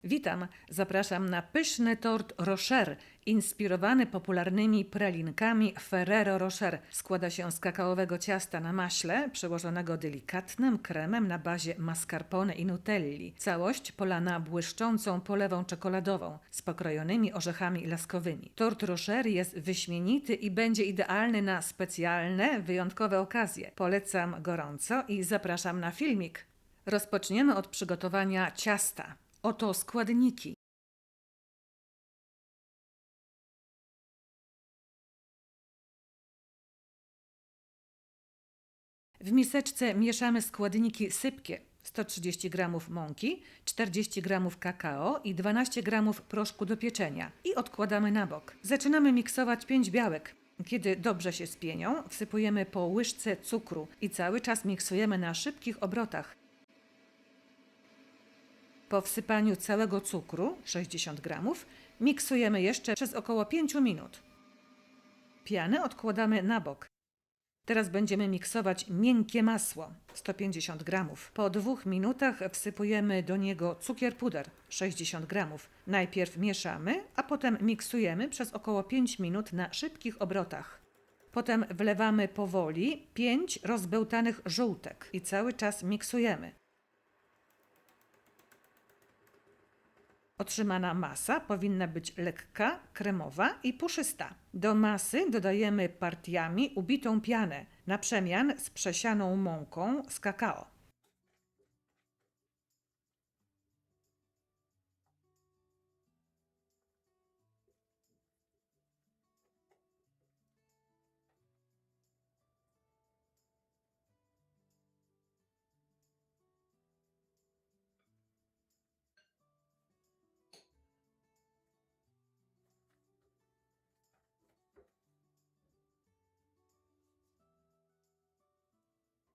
Witam, zapraszam na pyszny tort Rocher, inspirowany popularnymi pralinkami Ferrero Rocher. Składa się z kakaowego ciasta na maśle, przełożonego delikatnym kremem na bazie mascarpone i nutelli. Całość polana błyszczącą polewą czekoladową z pokrojonymi orzechami laskowymi. Tort Rocher jest wyśmienity i będzie idealny na specjalne, wyjątkowe okazje. Polecam gorąco i zapraszam na filmik. Rozpoczniemy od przygotowania ciasta. Oto składniki. W miseczce mieszamy składniki sypkie. 130 g mąki, 40 g kakao i 12 g proszku do pieczenia i odkładamy na bok. Zaczynamy miksować 5 białek. Kiedy dobrze się spienią, wsypujemy po łyżce cukru i cały czas miksujemy na szybkich obrotach. Po wsypaniu całego cukru, 60 g, miksujemy jeszcze przez około 5 minut. Pianę odkładamy na bok. Teraz będziemy miksować miękkie masło, 150 g. Po 2 minutach wsypujemy do niego cukier puder, 60 g. Najpierw mieszamy, a potem miksujemy przez około 5 minut na szybkich obrotach. Potem wlewamy powoli 5 rozbełtanych żółtek i cały czas miksujemy. Otrzymana masa powinna być lekka, kremowa i puszysta. Do masy dodajemy partiami ubitą pianę, na przemian z przesianą mąką z kakao.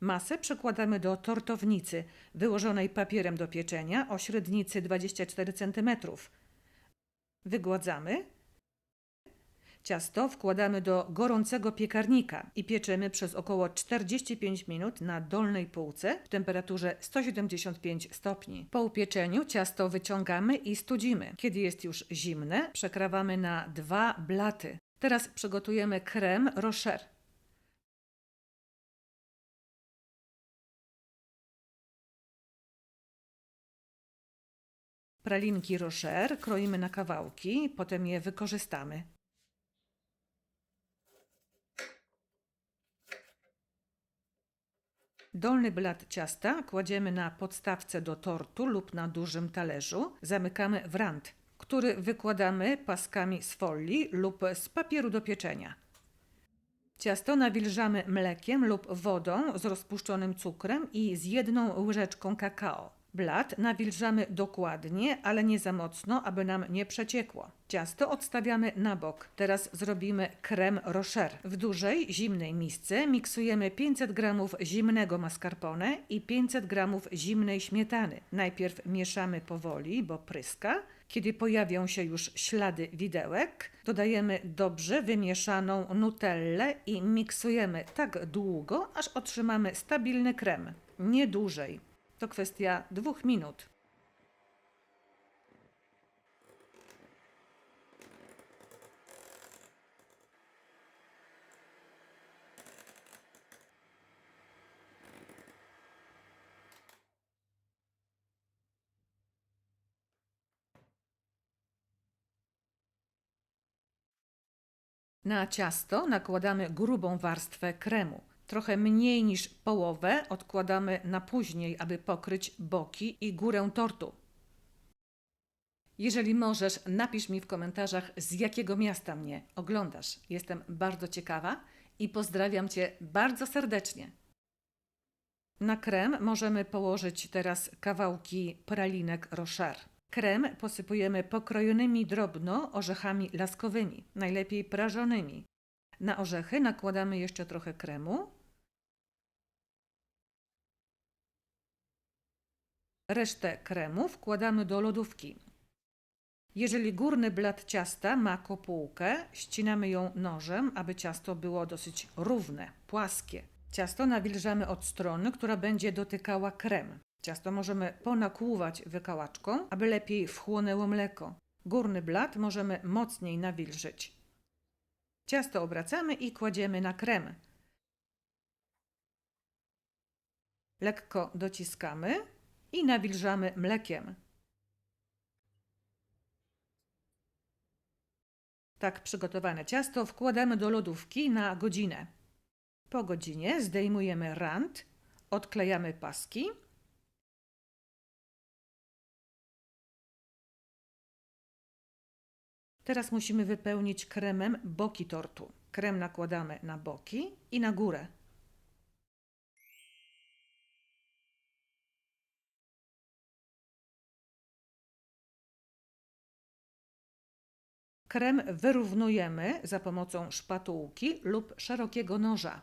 Masę przekładamy do tortownicy wyłożonej papierem do pieczenia o średnicy 24 cm. Wygładzamy. Ciasto wkładamy do gorącego piekarnika i pieczemy przez około 45 minut na dolnej półce w temperaturze 175 stopni. Po upieczeniu ciasto wyciągamy i studzimy. Kiedy jest już zimne, przekrawamy na 2 blaty. Teraz przygotujemy krem Rocher. Pralinki Rocher kroimy na kawałki, potem je wykorzystamy. Dolny blat ciasta kładziemy na podstawce do tortu lub na dużym talerzu. Zamykamy w rant, który wykładamy paskami z folii lub z papieru do pieczenia. Ciasto nawilżamy mlekiem lub wodą z rozpuszczonym cukrem i z 1 łyżeczką kakao. Blat nawilżamy dokładnie, ale nie za mocno, aby nam nie przeciekło. Ciasto odstawiamy na bok. Teraz zrobimy krem Rocher. W dużej, zimnej misce miksujemy 500 g zimnego mascarpone i 500 g zimnej śmietany. Najpierw mieszamy powoli, bo pryska. Kiedy pojawią się już ślady widełek, dodajemy dobrze wymieszaną nutellę i miksujemy tak długo, aż otrzymamy stabilny krem. Nie dłużej. To kwestia 2 minut. Na ciasto nakładamy grubą warstwę kremu. Trochę mniej niż połowę odkładamy na później, aby pokryć boki i górę tortu. Jeżeli możesz, napisz mi w komentarzach, z jakiego miasta mnie oglądasz. Jestem bardzo ciekawa i pozdrawiam Cię bardzo serdecznie. Na krem możemy położyć teraz kawałki pralinek Rocher. Krem posypujemy pokrojonymi drobno orzechami laskowymi, najlepiej prażonymi. Na orzechy nakładamy jeszcze trochę kremu. Resztę kremu wkładamy do lodówki. Jeżeli górny blat ciasta ma kopułkę, ścinamy ją nożem, aby ciasto było dosyć równe, płaskie. Ciasto nawilżamy od strony, która będzie dotykała krem. Ciasto możemy ponakłuwać wykałaczką, aby lepiej wchłonęło mleko. Górny blat możemy mocniej nawilżyć. Ciasto obracamy i kładziemy na krem. Lekko dociskamy i nawilżamy mlekiem. Tak przygotowane ciasto wkładamy do lodówki na godzinę. Po godzinie zdejmujemy rant, odklejamy paski. Teraz musimy wypełnić kremem boki tortu. Krem nakładamy na boki i na górę. Krem wyrównujemy za pomocą szpatułki lub szerokiego noża.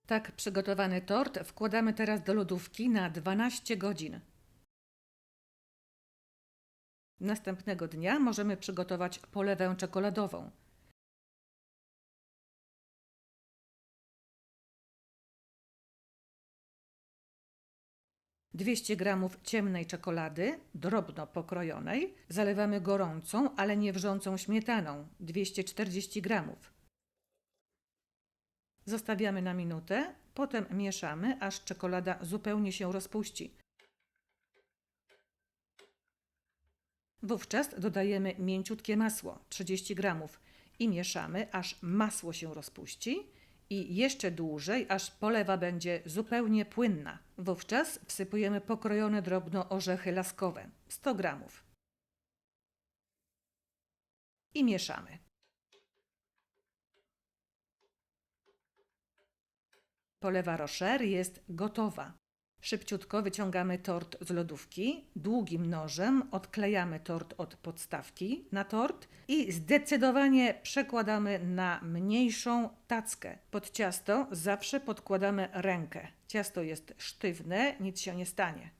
Tak przygotowany tort wkładamy teraz do lodówki na 12 godzin. Następnego dnia możemy przygotować polewę czekoladową. Dwieście g ciemnej czekolady, drobno pokrojonej, zalewamy gorącą, ale nie wrzącą śmietaną, 240 g. Zostawiamy na minutę, potem mieszamy, aż czekolada zupełnie się rozpuści. Wówczas dodajemy mięciutkie masło, 30 g, i mieszamy, aż masło się rozpuści i jeszcze dłużej, aż polewa będzie zupełnie płynna. Wówczas wsypujemy pokrojone drobno orzechy laskowe, 100 g. I mieszamy. Polewa Rocher jest gotowa. Szybciutko wyciągamy tort z lodówki, długim nożem odklejamy tort od podstawki na tort i zdecydowanie przekładamy na mniejszą tackę. Pod ciasto zawsze podkładamy rękę. Ciasto jest sztywne, nic się nie stanie.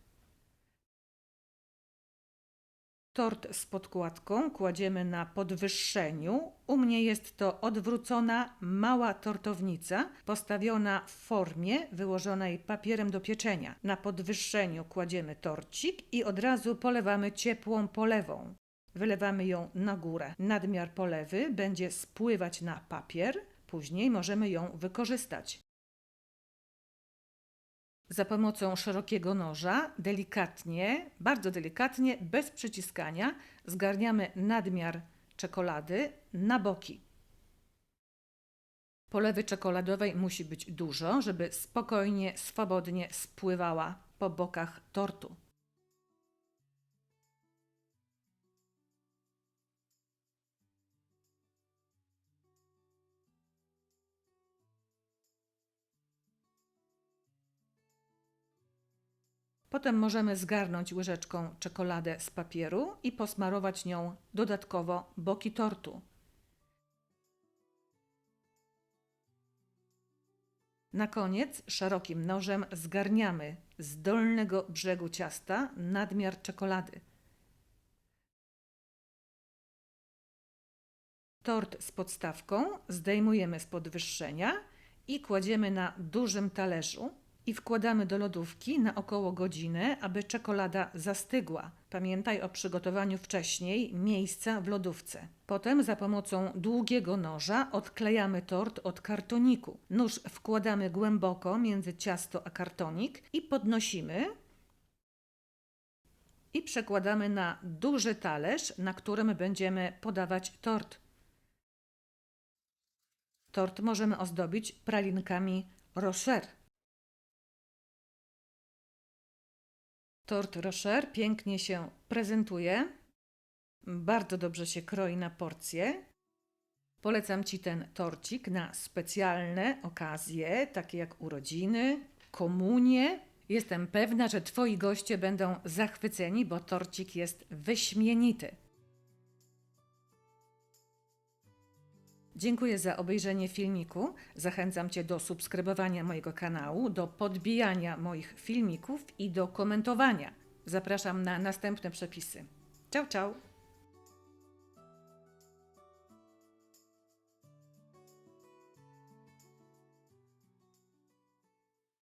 Tort z podkładką kładziemy na podwyższeniu. U mnie jest to odwrócona mała tortownica postawiona w formie wyłożonej papierem do pieczenia. Na podwyższeniu kładziemy torcik i od razu polewamy ciepłą polewą. Wylewamy ją na górę. Nadmiar polewy będzie spływać na papier, później możemy ją wykorzystać. Za pomocą szerokiego noża delikatnie, bardzo delikatnie, bez przyciskania zgarniamy nadmiar czekolady na boki. Polewy czekoladowej musi być dużo, żeby spokojnie, swobodnie spływała po bokach tortu. Potem możemy zgarnąć łyżeczką czekoladę z papieru i posmarować nią dodatkowo boki tortu. Na koniec szerokim nożem zgarniamy z dolnego brzegu ciasta nadmiar czekolady. Tort z podstawką zdejmujemy z podwyższenia i kładziemy na dużym talerzu i wkładamy do lodówki na około godzinę, aby czekolada zastygła. Pamiętaj o przygotowaniu wcześniej miejsca w lodówce. Potem za pomocą długiego noża odklejamy tort od kartoniku. Nóż wkładamy głęboko między ciasto a kartonik i podnosimy i przekładamy na duży talerz, na którym będziemy podawać tort. Tort możemy ozdobić pralinkami Rocher. Tort Rocher pięknie się prezentuje, bardzo dobrze się kroi na porcje. Polecam Ci ten torcik na specjalne okazje, takie jak urodziny, komunie. Jestem pewna, że Twoi goście będą zachwyceni, bo torcik jest wyśmienity. Dziękuję za obejrzenie filmiku. Zachęcam Cię do subskrybowania mojego kanału, do podbijania moich filmików i do komentowania. Zapraszam na następne przepisy. Ciao, ciao!